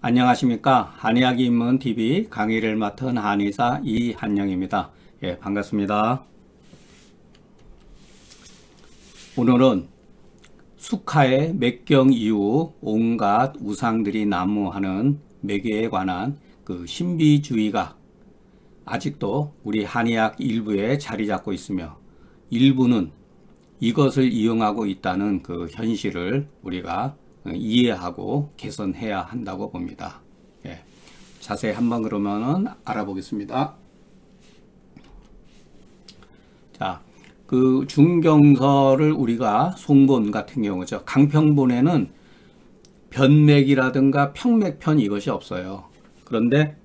안녕하십니까. 한의학 입문TV 강의를 맡은 한의사 이한영입니다. 예, 반갑습니다. 오늘은 숙하의 맥경 이후 온갖 우상들이 난무하는 맥에 관한 그 신비주의가 아직도 우리 한의학 일부에 자리 잡고 있으며 일부는 이것을 이용하고 있다는 그 현실을 우리가 이해하고 개선해야 한다고 봅니다. 예. 자세히 한번 그러면은 알아보겠습니다. 자, 그 중경서를 우리가 송본 같은 경우죠. 강평본에는 변맥이라든가 평맥편 이것이 없어요. 그런데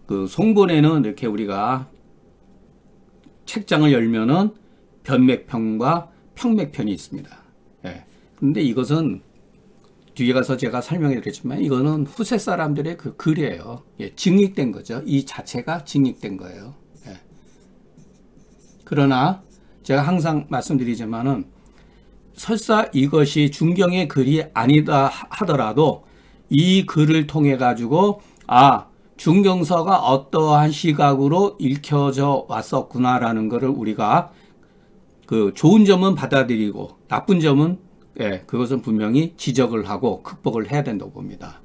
그 송본에는 이렇게 우리가 책장을 열면은 변맥편과 평맥편이 있습니다. 예. 근데 이것은 뒤에 가서 제가 설명해 드리겠지만 이거는 후세 사람들의 그 글이에요. 예, 증익된 거죠. 이 자체가 증익된 거예요. 예. 그러나 제가 항상 말씀드리지만은 설사 이것이 중경의 글이 아니다 하더라도 이 글을 통해 가지고 중경서가 어떠한 시각으로 읽혀져 왔었구나라는 것을 우리가 그 좋은 점은 받아들이고 나쁜 점은 그것은 분명히 지적을 하고 극복을 해야 된다고 봅니다.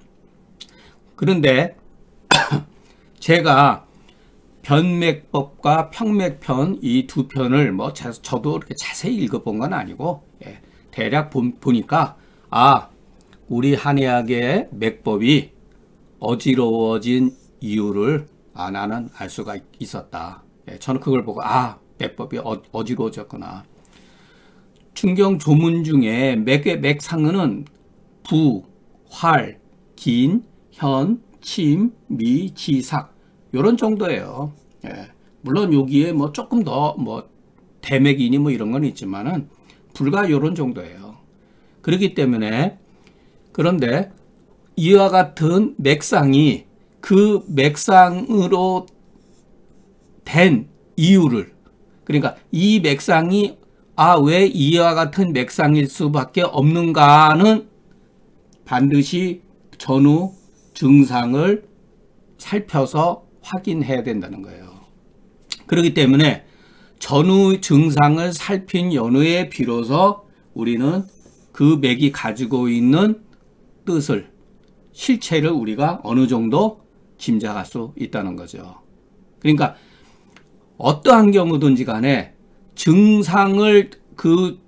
그런데 제가 변맥법과 평맥편 이 두 편을 저도 이렇게 자세히 읽어본 건 아니고 대략 보니까 우리 한의학의 맥법이 어지러워진 이유를 나는 알 수가 있었다. 저는 그걸 보고 맥법이 어지러워졌구나. 중경 조문 중에 맥의 맥상은 부, 활, 긴, 현, 침, 미, 지삭 요런 정도예요. 물론 여기에 조금 더 대맥이니 이런 건 있지만은 불과 요런 정도예요. 그렇기 때문에 그런데 이와 같은 맥상이 그 맥상으로 된 이유를 그러니까 이 맥상이 왜 이와 같은 맥상일 수밖에 없는가는 반드시 전후 증상을 살펴서 확인해야 된다는 거예요. 그렇기 때문에 전후 증상을 살핀 연후에 비로소 우리는 그 맥이 가지고 있는 뜻을 실체를 우리가 어느 정도 짐작할 수 있다는 거죠. 그러니까 어떠한 경우든지 간에 증상을 그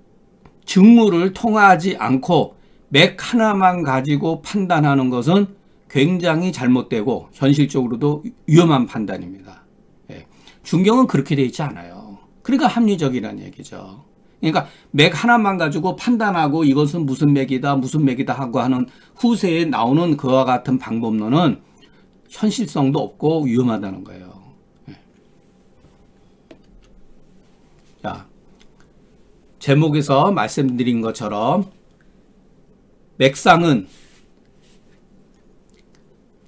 증후를 통하지 않고 맥 하나만 가지고 판단하는 것은 굉장히 잘못되고 현실적으로도 위험한 판단입니다. 중경은 그렇게 되어 있지 않아요. 그러니까 합리적이라는 얘기죠. 그러니까 맥 하나만 가지고 판단하고 이것은 무슨 맥이다 무슨 맥이다 하고 하는 후세에 나오는 그와 같은 방법론은 현실성도 없고 위험하다는 거예요. 자, 제목에서 말씀드린 것처럼 맥상은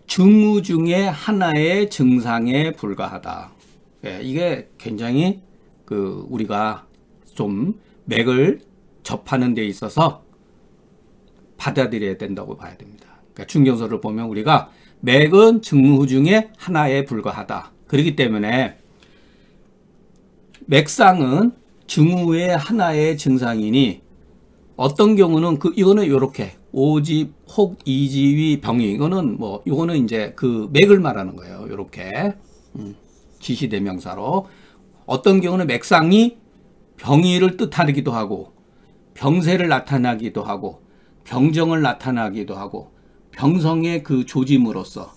증후 중에 하나의 증상에 불과하다. 이게 굉장히 우리가 좀 맥을 접하는 데 있어서 받아들여야 된다고 봐야 됩니다. 그러니까 중경서를 보면 우리가 맥은 증후 중에 하나에 불과하다. 그렇기 때문에 맥상은 증후의 하나의 증상이니 어떤 경우는 이거는 이렇게 오집, 혹, 이지위, 병이 이거는 이제 그 맥을 말하는 거예요. 이렇게 지시대명사로 어떤 경우는 맥상이 병이를 뜻하기도 하고 병세를 나타나기도 하고 병정을 나타나기도 하고 병성의 그 조짐으로써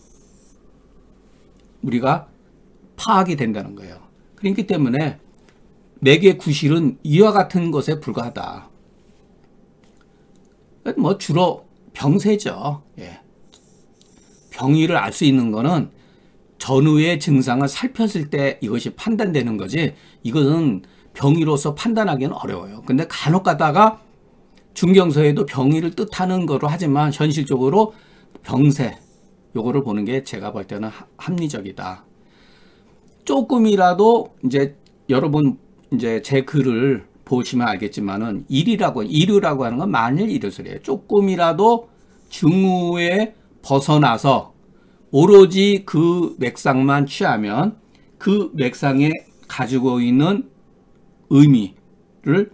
우리가 파악이 된다는 거예요. 그렇기 때문에 맥의 구실은 이와 같은 것에 불과하다. 주로 병세죠. 병의를 알 수 있는 거는 전후의 증상을 살폈을 때 이것이 판단되는 거지 이것은 병의로서 판단하기는 어려워요. 근데 간혹 가다가 중경서에도 병의를 뜻하는 거로 하지만 현실적으로 병세 요거를 보는 게 제가 볼 때는 합리적이다. 조금이라도 이제 여러분 이제 제 글을 보시면 알겠지만은 이류라고 하는 건 만일 이르소리예요. 조금이라도 증후의 벗어나서 오로지 그 맥상만 취하면 그 맥상에 가지고 있는 의미를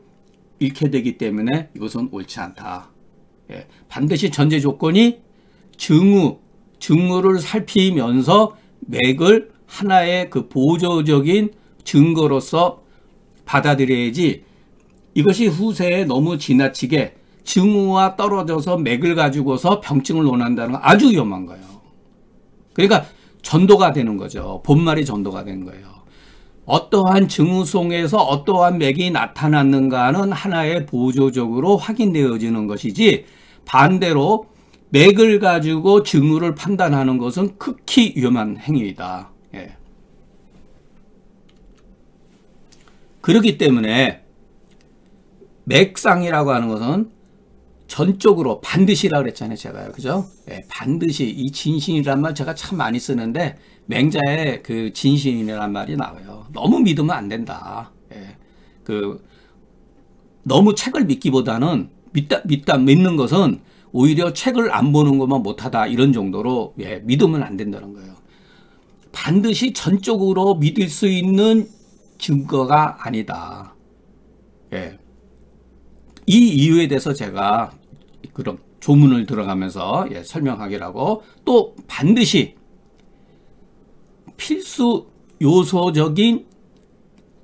잃게 되기 때문에 이것은 옳지 않다. 예, 반드시 전제 조건이 증후를 살피면서 맥을 하나의 그 보조적인 증거로서 받아들여야지, 이것이 후세에 너무 지나치게 증후와 떨어져서 맥을 가지고서 병증을 논한다는 건 아주 위험한 거예요. 그러니까 전도가 되는 거죠. 본말이 전도가 되는 거예요. 어떠한 증후 속에서 어떠한 맥이 나타났는가는 하나의 보조적으로 확인되어지는 것이지, 반대로 맥을 가지고 증후를 판단하는 것은 극히 위험한 행위이다. 예. 그렇기 때문에 맥상이라고 하는 것은 전적으로 반드시라고 그랬잖아요, 제가요. 그죠? 예, 반드시. 이 진신이란 말 제가 참 많이 쓰는데, 맹자에 그 진신이라는 말이 나와요. 너무 믿으면 안 된다. 예, 너무 책을 믿기보다는 믿는 것은 오히려 책을 안 보는 것만 못하다, 이런 정도로, 예, 믿으면 안 된다는 거예요. 반드시 전적으로 믿을 수 있는 증거가 아니다. 예. 이 이유에 대해서 제가 그런 조문을 들어가면서, 예, 설명하기라고, 또 반드시 필수 요소적인,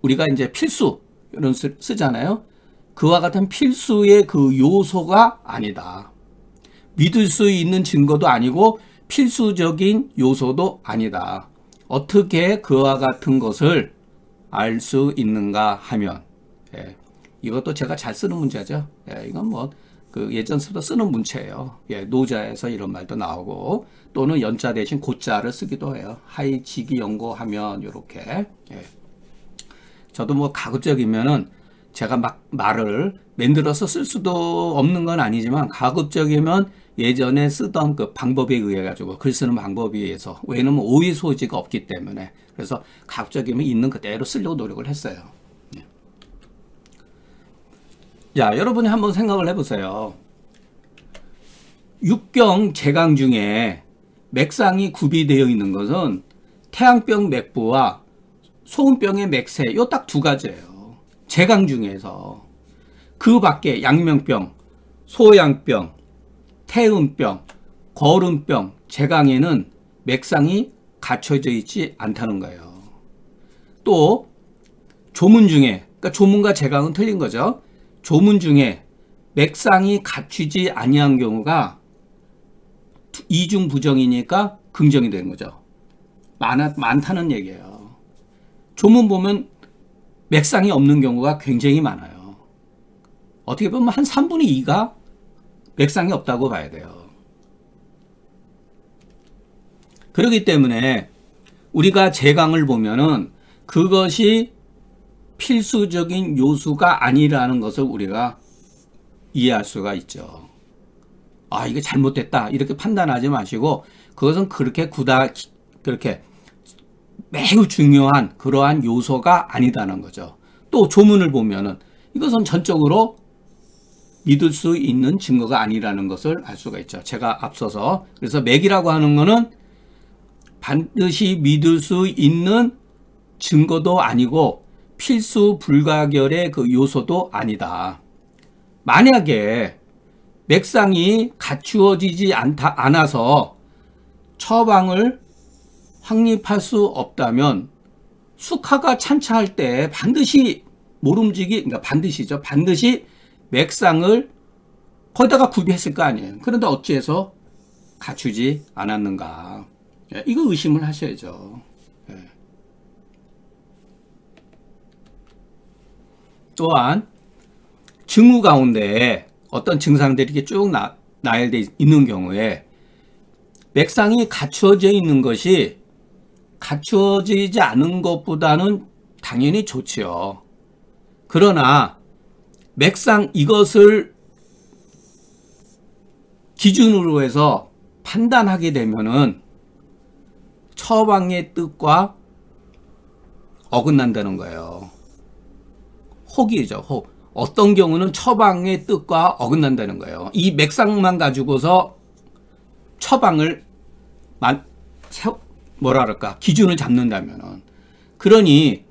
우리가 이제 필수 이런 쓰잖아요. 그와 같은 필수의 그 요소가 아니다. 믿을 수 있는 증거도 아니고 필수적인 요소도 아니다. 어떻게 그와 같은 것을 알 수 있는가 하면, 예, 이것도 제가 잘 쓰는 문제죠. 예, 이건 뭐 그 예전부터 쓰는 문체예요. 예, 노자에서 이런 말도 나오고, 또는 연자 대신 고자를 쓰기도 해요. 하이 지기 연고하면 이렇게. 예. 저도 뭐 가급적이면은 제가 막 말을 만들어서 쓸 수도 없는 건 아니지만, 가급적이면 예전에 쓰던 그 방법에 의해 가지고, 글 쓰는 방법에 의해서, 왜냐면 오해 소지가 없기 때문에, 그래서 가급적이면 있는 그대로 쓰려고 노력을 했어요. 자, 여러분이 한번 생각을 해보세요. 육경 제강 중에 맥상이 구비되어 있는 것은 태양병 맥부와 소음병의 맥세, 요 딱 두 가지예요. 제강 중에서. 그 밖에 양명병, 소양병, 태음병, 거름병, 제강에는 맥상이 갖춰져 있지 않다는 거예요. 또 조문 중에, 그러니까 조문과 제강은 틀린 거죠. 조문 중에 맥상이 갖추지 아니한 경우가 이중 부정이니까 긍정이 되는 거죠. 많다는 얘기예요. 조문 보면 맥상이 없는 경우가 굉장히 많아요. 어떻게 보면 한 3분의 2가 맥상이 없다고 봐야 돼요. 그렇기 때문에 우리가 제강을 보면은 그것이 필수적인 요소가 아니라는 것을 우리가 이해할 수가 있죠. 아, 이게 잘못됐다, 이렇게 판단하지 마시고, 그것은 그렇게 매우 중요한 그러한 요소가 아니다는 거죠. 또 조문을 보면은 이것은 전적으로 믿을 수 있는 증거가 아니라는 것을 알 수가 있죠. 제가 앞서서, 그래서 맥이라고 하는 거는 반드시 믿을 수 있는 증거도 아니고 필수 불가결의 그 요소도 아니다. 만약에 맥상이 갖추어지지 않아서 처방을 확립할 수 없다면, 숙하가 찬차할 때 반드시 그러니까 반드시 맥상을 거기다가 구비했을 거 아니에요. 그런데 어찌해서 갖추지 않았는가. 이거 의심을 하셔야죠. 또한 증후 가운데 어떤 증상들이 이렇게 쭉 나열되어 있는 경우에 맥상이 갖추어져 있는 것이 갖추어지지 않은 것보다는 당연히 좋지요. 그러나 맥상 이것을 기준으로 해서 판단하게 되면은 처방의 뜻과 어긋난다는 거예요. 혹이죠, 혹. 어떤 경우는 처방의 뜻과 어긋난다는 거예요. 이 맥상만 가지고서 처방을 뭐라 그럴까 기준을 잡는다면은, 그러니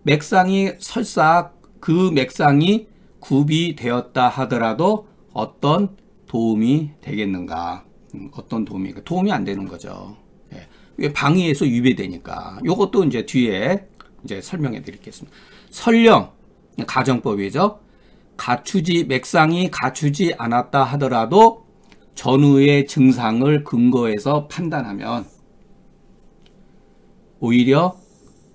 맥상이 설사 그 맥상이 구비되었다 하더라도 어떤 도움이 되겠는가? 어떤 도움이 안 되는 거죠. 예. 왜 방위에서 위배되니까. 요것도 이제 뒤에 이제 설명해 드리겠습니다. 설령 가정법이죠. 맥상이 갖추지 않았다 하더라도 전후의 증상을 근거해서 판단하면 오히려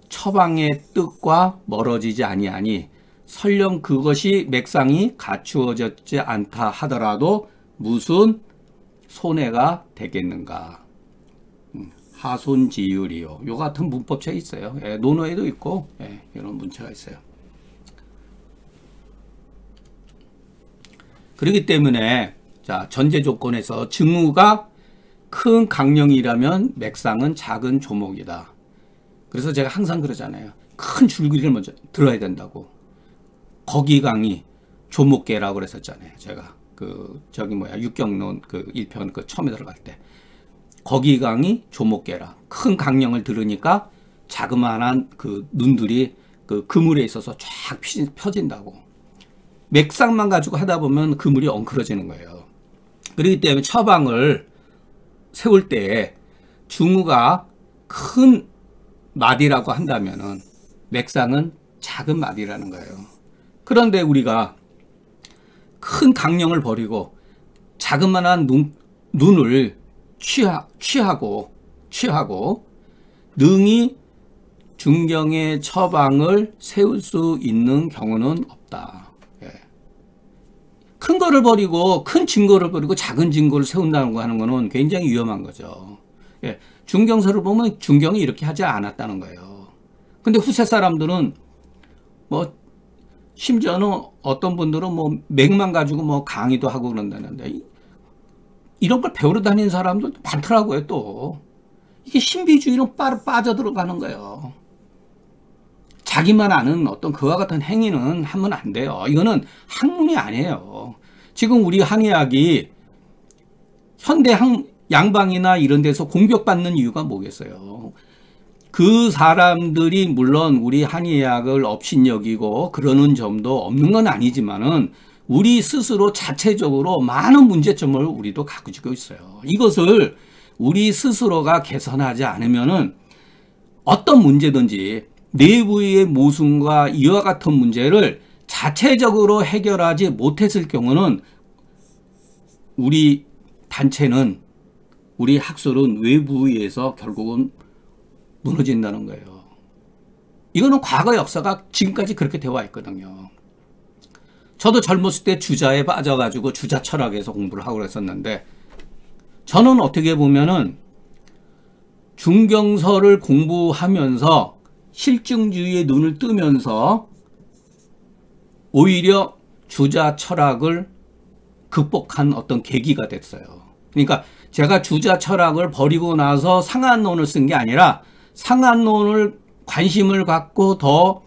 처방의 뜻과 멀어지지 아니하니, 설령 그것이 맥상이 갖추어졌지 않다 하더라도 무슨 손해가 되겠는가. 하손지율이요. 요 같은 문법책이 있어요. 예, 논어에도 있고, 예, 이런 문체가 있어요. 그렇기 때문에 자, 전제 조건에서 증후가 큰 강령이라면 맥상은 작은 조목이다. 그래서 제가 항상 그러잖아요. 큰 줄기를 먼저 들어야 된다고. 거기강이 조목계라고 그랬었잖아요. 제가 육경론 1편 처음에 들어갈 때. 거기강이 조목계라. 큰 강령을 들으니까 자그마한 눈들이 그물에 있어서 쫙 펴진다고. 맥상만 가지고 하다 보면 그물이 엉클어지는 거예요. 그렇기 때문에 처방을 세울 때 중우가 큰 마디라고 한다면은 맥상은 작은 마디라는 거예요. 그런데 우리가 큰 강령을 버리고 자그마한 눈을 취하고 능히 중경의 처방을 세울 수 있는 경우는 없다. 예. 큰 거를 버리고 큰 증거를 버리고 작은 증거를 세운다는 거 하는 거는 굉장히 위험한 거죠. 예. 중경서를 보면 중경이 이렇게 하지 않았다는 거예요. 근데 후세 사람들은 심지어는 어떤 분들은 맥만 가지고 강의도 하고 그런다는데, 이런 걸 배우러 다니는 사람들도 많더라고요. 또 이게 신비주의로 빠져들어가는 거예요. 자기만 아는 어떤 그와 같은 행위는 하면 안 돼요. 이거는 학문이 아니에요. 지금 우리 한의학이 현대 양방이나 이런 데서 공격받는 이유가 뭐겠어요? 그 사람들이 물론 우리 한의학을 업신여기고 그러는 점도 없는 건 아니지만은 우리 스스로 자체적으로 많은 문제점을 우리도 가지고 있어요. 이것을 우리 스스로가 개선하지 않으면은 어떤 문제든지 내부의 모순과 이와 같은 문제를 자체적으로 해결하지 못했을 경우는 우리 단체는, 우리 학술은 외부에 의해서 결국은 무너진다는 거예요. 이거는 과거 역사가 지금까지 그렇게 되어 와 있거든요. 저도 젊었을 때 주자에 빠져가지고 주자 철학에서 공부를 하고 그랬었는데, 저는 어떻게 보면은 중경서를 공부하면서 실증주의의 눈을 뜨면서 오히려 주자 철학을 극복한 어떤 계기가 됐어요. 그러니까 제가 주자 철학을 버리고 나서 상한론을 쓴 게 아니라 상한론을 관심을 갖고 더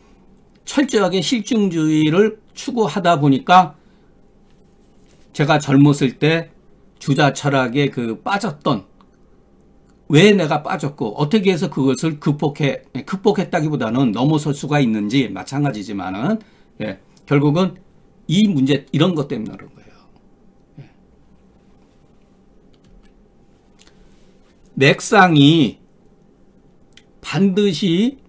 철저하게 실증주의를 추구하다 보니까 제가 젊었을 때 주자 철학에 빠졌던, 왜 내가 빠졌고 어떻게 해서 그것을 극복했다기보다는 넘어설 수가 있는지 마찬가지지만은, 예, 결국은 이 문제, 이런 것 때문에 그런 거예요. 예. 맥상이 반드시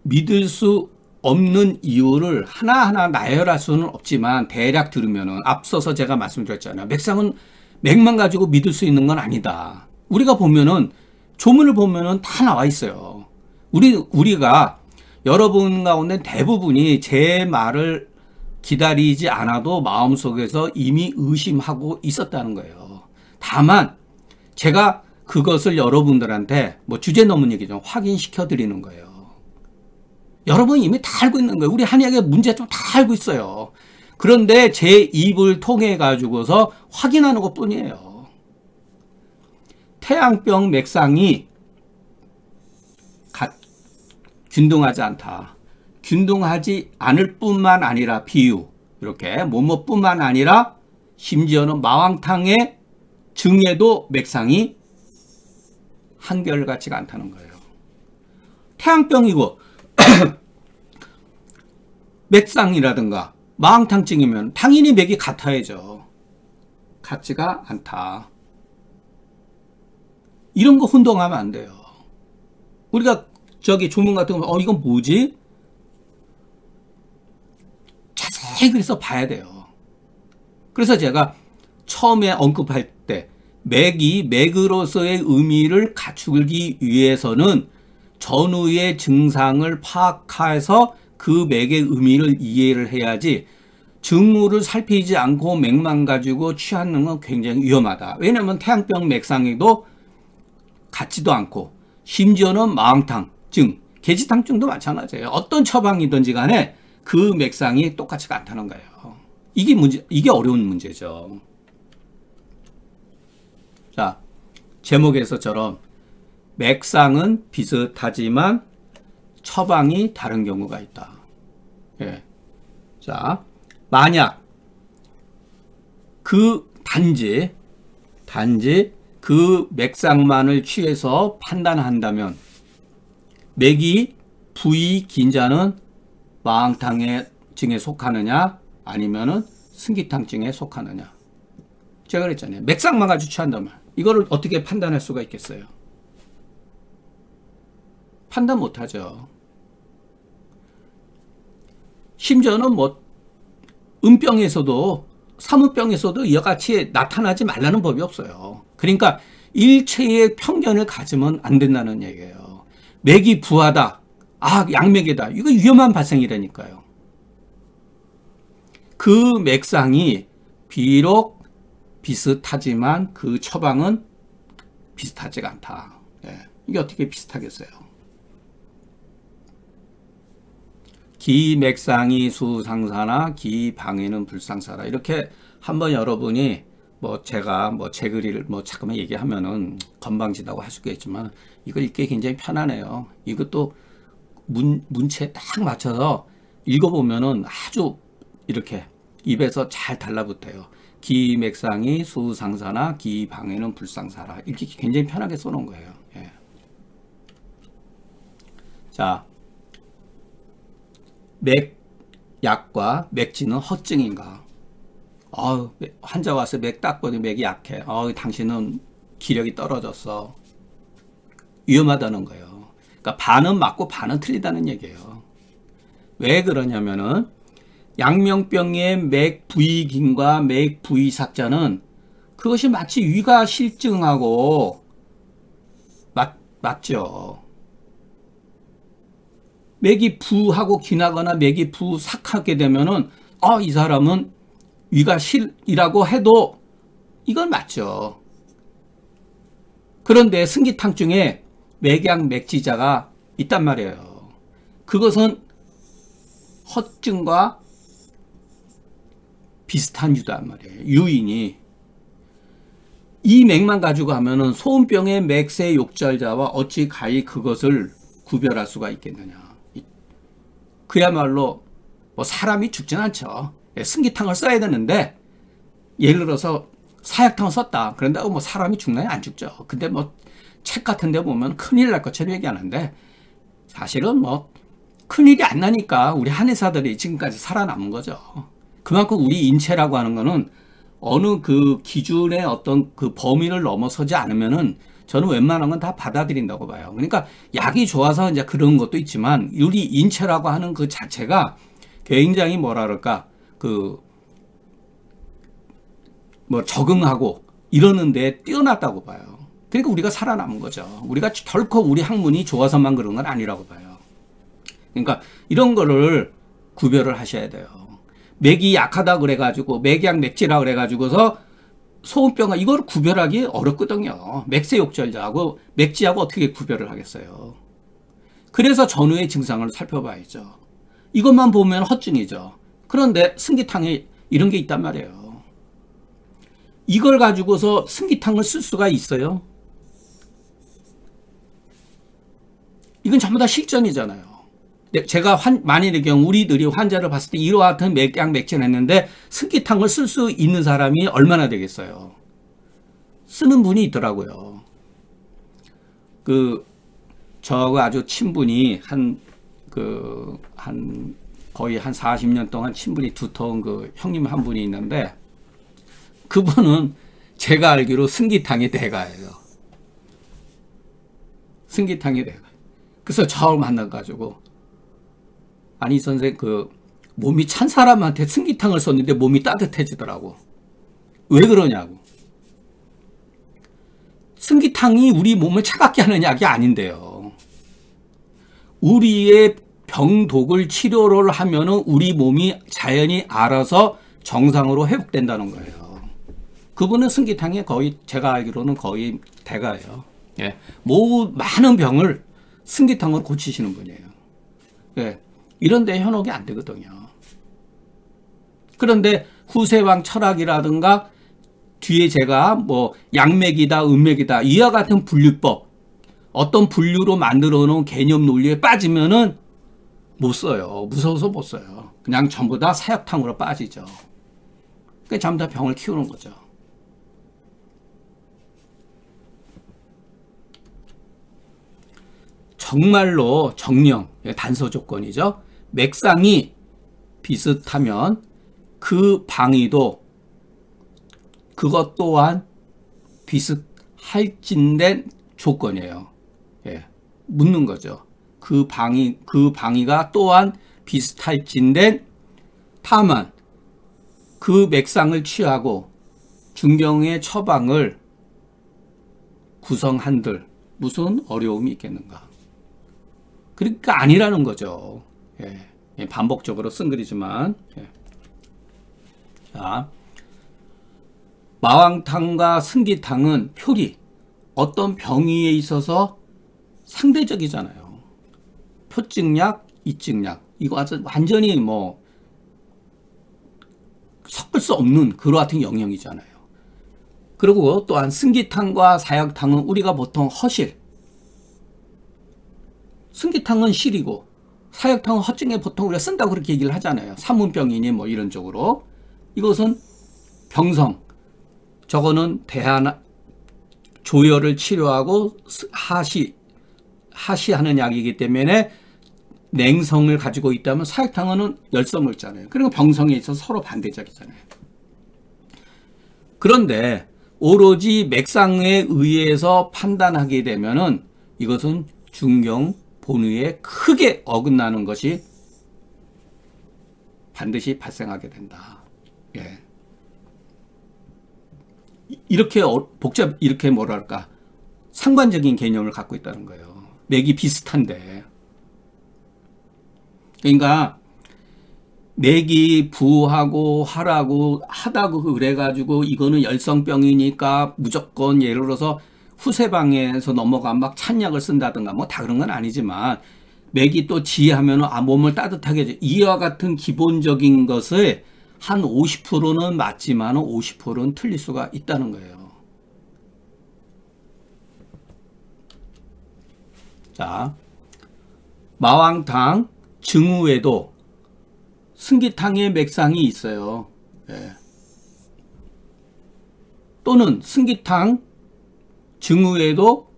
믿을 수 없는 이유를 하나하나 나열할 수는 없지만 대략 들으면은, 앞서서 제가 말씀드렸잖아요. 맥상은 맥만 가지고 믿을 수 있는 건 아니다. 우리가 보면은 조문을 보면은 다 나와 있어요. 우리가 여러분 가운데 대부분이 제 말을 기다리지 않아도 마음속에서 이미 의심하고 있었다는 거예요. 다만 제가 그것을 여러분들한테 주제 넘은 얘기죠. 확인시켜 드리는 거예요. 여러분이 이미 다 알고 있는 거예요. 우리 한의학의 문제점 다 알고 있어요. 그런데 제 입을 통해 가지고서 확인하는 것 뿐이에요. 태양병 맥상이 균등하지 않다. 균등하지 않을 뿐만 아니라 비유, 이렇게 뭐뭐뿐만 아니라 심지어는 마왕탕의 증에도 맥상이 한결같지가 않다는 거예요. 태양병이고 맥상이라든가 마황탕증이면 당연히 맥이 같아야죠. 같지가 않다. 이런 거 혼동하면 안 돼요. 우리가 저기 조문 같은 거 이건 뭐지? 자세히 그래서 봐야 돼요. 그래서 제가 처음에 언급할 때 맥이 맥으로서의 의미를 갖추기 위해서는 전후의 증상을 파악해서 그 맥의 의미를 이해를 해야지 증후를 살피지 않고 맥만 가지고 취하는 건 굉장히 위험하다. 왜냐하면 태양병 맥상에도 같지도 않고 심지어는 마황탕증, 계지탕증도 마찬가지예요. 어떤 처방이든지 간에 그 맥상이 똑같지가 않다는 거예요. 이게 어려운 문제죠. 자, 제목에서처럼 맥상은 비슷하지만 처방이 다른 경우가 있다. 예. 자, 만약 그 단지 그 맥상만을 취해서 판단한다면 맥이 부위 긴 자는 마황탕증에 속하느냐 아니면은 승기탕증에 속하느냐. 제가 그랬잖아요. 맥상만 가지고 취한다면 이거를 어떻게 판단할 수가 있겠어요? 판단 못하죠. 심지어는 뭐 음병에서도 사문병에서도 이와 같이 나타나지 말라는 법이 없어요. 그러니까 일체의 편견을 가지면 안 된다는 얘기예요. 맥이 부하다. 양맥이다. 이거 위험한 발생이라니까요. 그 맥상이 비록 비슷하지만 그 처방은 비슷하지가 않다. 이게 어떻게 비슷하겠어요? 기맥상이 수상사나 기방해는 불상사라. 이렇게 한번 여러분이 제가 제 글을 잠깐만 얘기하면은 건방지다고 할 수가 있지만 이걸 읽기 굉장히 편하네요. 이것도 문체에 딱 맞춰서 읽어보면은 아주 이렇게 입에서 잘 달라붙어요. 기맥상이 수상사나 기방해는 불상사라. 이렇게 굉장히 편하게 써놓은 거예요. 예. 자, 맥약과 맥지는 허증인가? 환자 와서 맥 닦더니 맥이 약해. 당신은 기력이 떨어졌어. 위험하다는 거예요. 그러니까 반은 맞고 반은 틀리다는 얘기예요. 왜 그러냐면은 양명병의 맥 부위긴과 맥 부위삭자는 그것이 마치 위가 실증하고 맞죠. 맥이 부하고 기나거나 맥이 부삭하게 되면은 이 사람은 위가 실이라고 해도 이건 맞죠. 그런데 승기탕증에 맥약 맥지자가 있단 말이에요. 그것은 허증과 비슷한 유단 말이에요. 유인이 이 맥만 가지고 하면은 소음병의 맥세 욕절자와 어찌 가히 그것을 구별할 수가 있겠느냐. 그야말로 사람이 죽진 않죠. 승기탕을 써야 되는데 예를 들어서 사약탕을 썼다. 그런다고 사람이 죽나요? 안 죽죠. 근데 책 같은 데 보면 큰일 날 것처럼 얘기하는데 사실은 큰일이 안 나니까 우리 한의사들이 지금까지 살아남은 거죠. 그만큼 우리 인체라고 하는 거는 어느 그 기준의 어떤 그 범위를 넘어서지 않으면은 저는 웬만한 건 다 받아들인다고 봐요. 그러니까 약이 좋아서 이제 그런 것도 있지만 우리 인체라고 하는 그 자체가 굉장히 적응하고 이러는데 뛰어났다고 봐요. 그러니까 우리가 살아남은 거죠. 우리가 결코 우리 학문이 좋아서만 그런 건 아니라고 봐요. 그러니까 이런 거를 구별을 하셔야 돼요. 맥이 약하다 그래가지고 맥약 맥지라 그래가지고서 소음병과 이걸 구별하기 어렵거든요. 맥세욕절자하고 맥지하고 어떻게 구별을 하겠어요. 그래서 전후의 증상을 살펴봐야죠. 이것만 보면 허증이죠. 그런데 승기탕에 이런 게 있단 말이에요. 이걸 가지고서 승기탕을 쓸 수가 있어요? 이건 전부 다 실전이잖아요. 제가 만일의 경우 우리들이 환자를 봤을 때 이와 같은 맥약 맥진을 했는데 승기탕을 쓸 수 있는 사람이 얼마나 되겠어요? 쓰는 분이 있더라고요. 저하고 아주 친분이 거의 한 40년 동안 친분이 두터운 형님 한 분이 있는데, 그분은 제가 알기로 승기탕의 대가예요. 승기탕의 대가. 그래서 저를 만나가지고, 아니 선생, 몸이 찬 사람한테 승기탕을 썼는데 몸이 따뜻해지더라고. 왜 그러냐고. 승기탕이 우리 몸을 차갑게 하는 약이 아닌데요. 우리의 병독을 치료를 하면은 우리 몸이 자연히 알아서 정상으로 회복된다는 거예요. 그분은 승기탕에 거의, 제가 알기로는 거의 대가예요. 예. 많은 병을 승기탕으로 고치시는 분이에요. 예. 이런데 현혹이 안 되거든요. 그런데 후세왕 철학이라든가 뒤에 제가 양맥이다, 음맥이다, 이와 같은 분류법, 어떤 분류로 만들어 놓은 개념 논리에 빠지면은 못 써요. 무서워서 못 써요. 그냥 전부 다 사약탕으로 빠지죠. 그러니까 전부 다 병을 키우는 거죠. 정말로 정령, 단서 조건이죠. 맥상이 비슷하면 그 방위도 그것 또한 비슷할진된 조건이에요. 예, 묻는 거죠. 그 방위가 또한 비슷할진된, 다만 그 맥상을 취하고 중경의 처방을 구성한들 무슨 어려움이 있겠는가. 그러니까 아니라는 거죠. 예, 반복적으로 쓴 글이지만. 예. 자, 마왕탕과 승기탕은 표리, 어떤 병위에 있어서 상대적이잖아요. 표증약, 이증약, 이거 완전히 섞을 수 없는 그와 같은 영역이잖아요. 그리고 또한 승기탕과 사약탕은 우리가 보통 허실, 승기탕은 실이고 사약탕은 허증에 보통 우리가 쓴다고 그렇게 얘기를 하잖아요. 사문병이니 이런 쪽으로. 이것은 병성, 저거는 조혈을 치료하고 하시하는 약이기 때문에 냉성을 가지고 있다면, 사약탕은 열성을 있잖아요. 그리고 병성에 있어서 서로 반대적이잖아요. 그런데 오로지 맥상에 의해서 판단하게 되면은 이것은 중경 본의에 크게 어긋나는 것이 반드시 발생하게 된다. 예. 이렇게 이렇게 뭐랄까, 상관적인 개념을 갖고 있다는 거예요. 맥이 비슷한데. 그러니까 맥이 부하고 하라고 하다고 그래가지고 이거는 열성병이니까 무조건, 예를 들어서 후세방에서 넘어가 막 찬약을 쓴다든가 다 그런 건 아니지만, 맥이 또 지하면은 몸을 따뜻하게 해줘. 이와 같은 기본적인 것을 한 50%는 맞지만 50%는 틀릴 수가 있다는 거예요. 자, 마왕탕 증후에도 승기탕의 맥상이 있어요. 예. 또는 승기탕 증후에도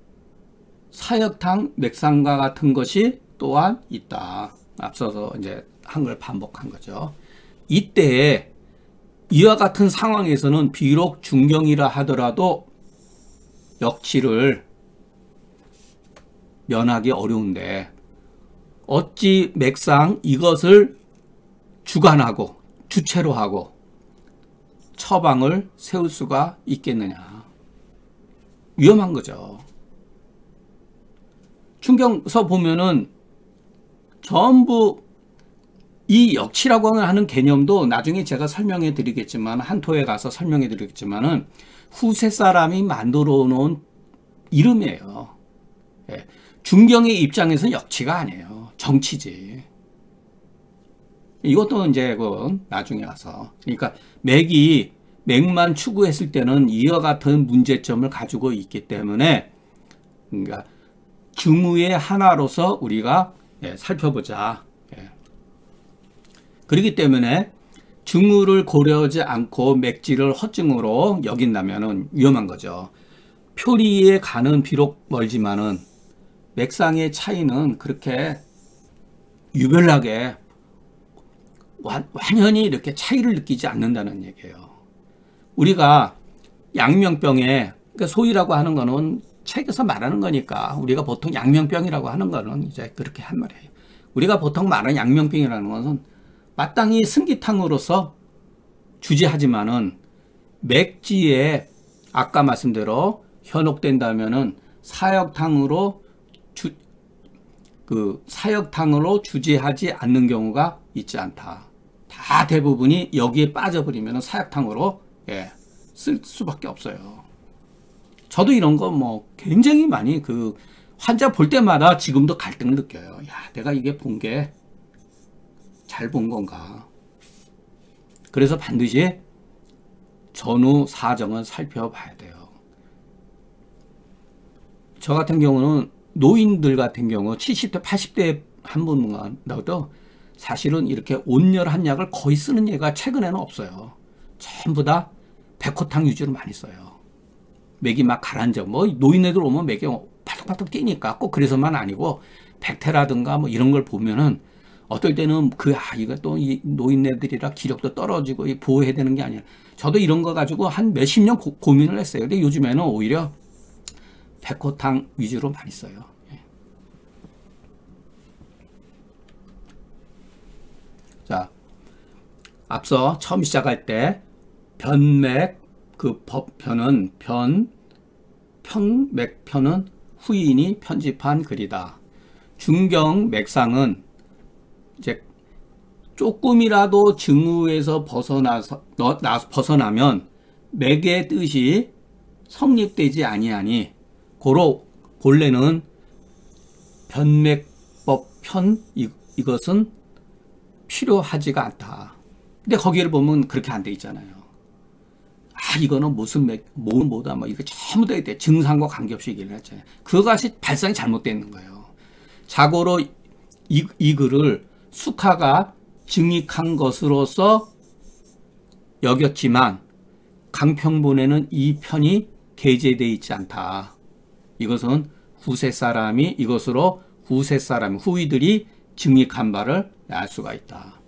사역탕 맥상과 같은 것이 또한 있다. 앞서서 이제 한 걸 반복한 거죠. 이때 이와 같은 상황에서는 비록 중경이라 하더라도 역치를 면하기 어려운데, 어찌 맥상 이것을 주관하고 주체로 하고 처방을 세울 수가 있겠느냐. 위험한 거죠. 중경서 보면은 전부 이 역치라고 하는 개념도 나중에 제가 설명해 드리겠지만, 한토에 가서 설명해 드리겠지만은 후세 사람이 만들어 놓은 이름이에요. 예. 중경의 입장에서는 역치가 아니에요. 정치지. 이것도 이제 나중에 와서. 그러니까 맥만 추구했을 때는 이와 같은 문제점을 가지고 있기 때문에, 그러니까 증후의 하나로서 우리가 살펴보자. 그렇기 때문에 증후를 고려하지 않고 맥지를 허증으로 여긴다면 위험한 거죠. 표리에 가는 비록 멀지만은 맥상의 차이는 그렇게 유별나게 완연히 이렇게 차이를 느끼지 않는다는 얘기예요. 우리가 양명병에, 그러니까 소위라고 하는 거는 책에서 말하는 거니까 우리가 보통 양명병이라고 하는 거는 이제 그렇게 한 말이에요. 우리가 보통 말하는 양명병이라는 것은 마땅히 승기탕으로서 주지하지만은 맥지에 아까 말씀대로 현혹된다면은 사역탕으로 주지하지 않는 경우가 있지 않다. 다 대부분이 여기에 빠져버리면 사역탕으로 쓸 수밖에 없어요. 저도 이런 거 뭐 굉장히 많이 그 환자 볼 때마다 지금도 갈등을 느껴요. 야, 내가 이게 본 게 잘 본 건가. 그래서 반드시 전후 사정은 살펴봐야 돼요. 저 같은 경우는 노인들 같은 경우 70대 80대 한 분만 나도 사실은 이렇게 온열한 약을 거의 쓰는 예가 최근에는 없어요. 전부 다 백호탕 위주로 많이 써요. 맥이 막 가라앉아. 뭐 노인네들 오면 맥이 팔뚝팔뚝 뛰니까 꼭 그래서만 아니고 백태라든가 뭐 이런 걸 보면은 어떨 때는 이거 또 이 노인네들이라 기력도 떨어지고 보호해야 되는 게 아니라 저도 이런 거 가지고 한 몇십 년 고민을 했어요. 근데 요즘에는 오히려 백호탕 위주로 많이 써요. 자, 앞서 처음 시작할 때 변맥 그 법편은 평맥편은 후인이 편집한 글이다. 중경 맥상은 이제 조금이라도 증후에서 벗어나면 맥의 뜻이 성립되지 아니하니 고로 본래는 변맥법 편 이것은 필요하지가 않다. 근데 거기를 보면 그렇게 안 돼 있잖아요. 이거는 무슨 뭐다 뭐 이거 전부 다 있대. 증상과 관계없이 얘기를 했잖아요. 그것이 발상이 잘못되어 있는 거예요. 자고로 이 글을 숙하가 증익한 것으로서 여겼지만 강평본에는 이 편이 게재되어 있지 않다. 이것은 후세 사람이 이것으로 후이들이 증익한 바를 알 수가 있다.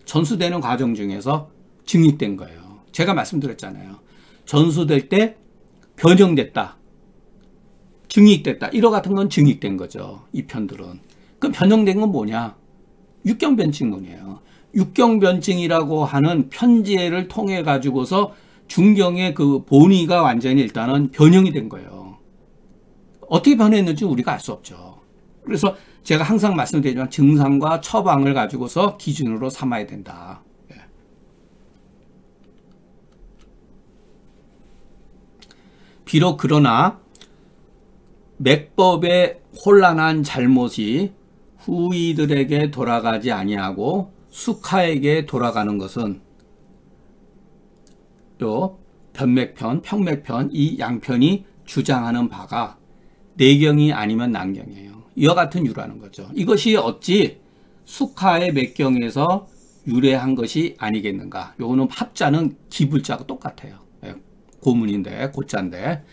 전수되는 과정 중에서 증익된 거예요. 제가 말씀드렸잖아요. 전수될 때 변형됐다. 증익됐다. 이러 같은 건 증익된 거죠. 이 편들은. 그럼 변형된 건 뭐냐? 육경변증문이에요. 육경변증이라고 하는 편지를 통해 가지고서 중경의 그 본의가 완전히 일단은 변형이 된 거예요. 어떻게 변했는지 우리가 알 수 없죠. 그래서 제가 항상 말씀드리지만 증상과 처방을 가지고서 기준으로 삼아야 된다. 비록 그러나 맥법의 혼란한 잘못이 후이들에게 돌아가지 아니하고 숙하에게 돌아가는 것은 요 변맥편, 평맥편 이 양편이 주장하는 바가 내경이 아니면 난경이에요. 이와 같은 유라는 거죠. 이것이 어찌 숙하의 맥경에서 유래한 것이 아니겠는가. 요거는 합자는 기불자가 똑같아요. 고문인데 고자인데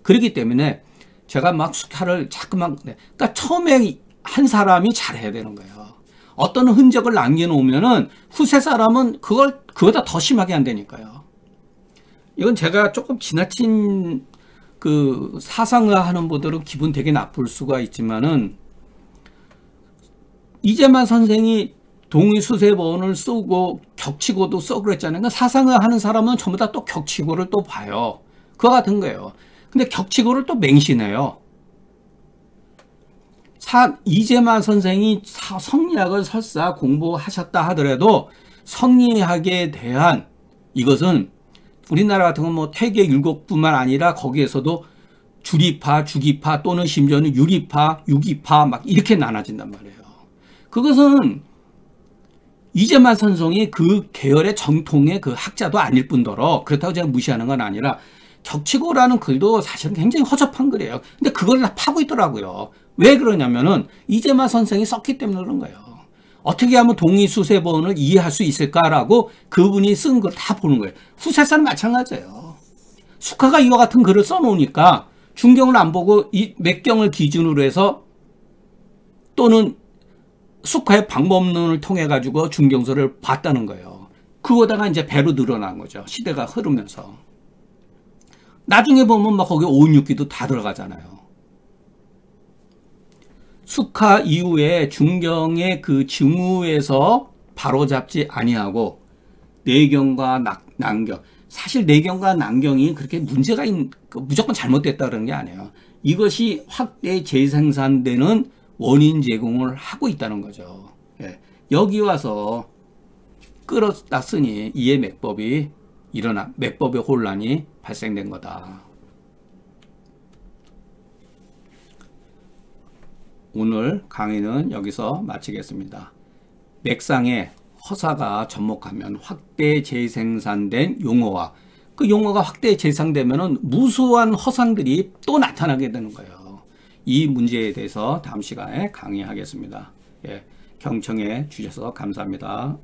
그렇기 때문에 제가 막 숙하를 자꾸만 그러니까 처음에 한 사람이 잘해야 되는 거예요. 어떤 흔적을 남겨놓으면은 후세 사람은 그거보다 더 심하게 한다니까요. 이건 제가 조금 지나친 그 사상의학 하는 분들은 기분 되게 나쁠 수가 있지만은 이재만 선생이 동의수세본을 쓰고 격치고도 써 그랬잖아요. 그러니까 사상의학 하는 사람은 전부 다 또 격치고를 또 봐요. 그거 같은 거예요. 근데 격치고를 또 맹신해요. 이재만 선생이 성리학을 설사 공부하셨다 하더라도 성리학에 대한 이것은 우리나라 같은 건 뭐 퇴계 율곡뿐만 아니라 거기에서도 주리파, 주기파 또는 심지어는 유리파, 유기파 막 이렇게 나눠진단 말이에요. 그것은 이재만 선생이 그 계열의 정통의 그 학자도 아닐 뿐더러 그렇다고 제가 무시하는 건 아니라 격치고라는 글도 사실은 굉장히 허접한 글이에요. 근데 그걸 다 파고 있더라고요. 왜 그러냐면은 이재만 선생이 썼기 때문에 그런 거예요. 어떻게 하면 동의수세본을 이해할 수 있을까라고 그분이 쓴 걸 다 보는 거예요. 후세사는 마찬가지예요. 숙하가 이와 같은 글을 써놓으니까 중경을 안 보고 이 맥경을 기준으로 해서 또는 숙화의 방법론을 통해 가지고 중경서를 봤다는 거예요. 그거다가 이제 배로 늘어난 거죠. 시대가 흐르면서. 나중에 보면 막 거기 오은육기도 다 들어가잖아요. 숙화 이후에 중경의 그 증후에서 바로잡지 아니하고 내경과 난경, 사실 내경과 난경이 그렇게 문제가 무조건 잘못됐다 그런 게 아니에요. 이것이 확대 재생산되는 원인 제공을 하고 있다는 거죠. 예. 여기 와서 끌었다 쓰니 이해 맥법이 맥법의 혼란이 발생된 거다. 오늘 강의는 여기서 마치겠습니다. 맥상에 허사가 접목하면 확대 재생산된 용어와 그 용어가 확대 재생되면은 무수한 허상들이 또 나타나게 되는 거예요. 이 문제에 대해서 다음 시간에 강의하겠습니다. 예, 경청해 주셔서 감사합니다.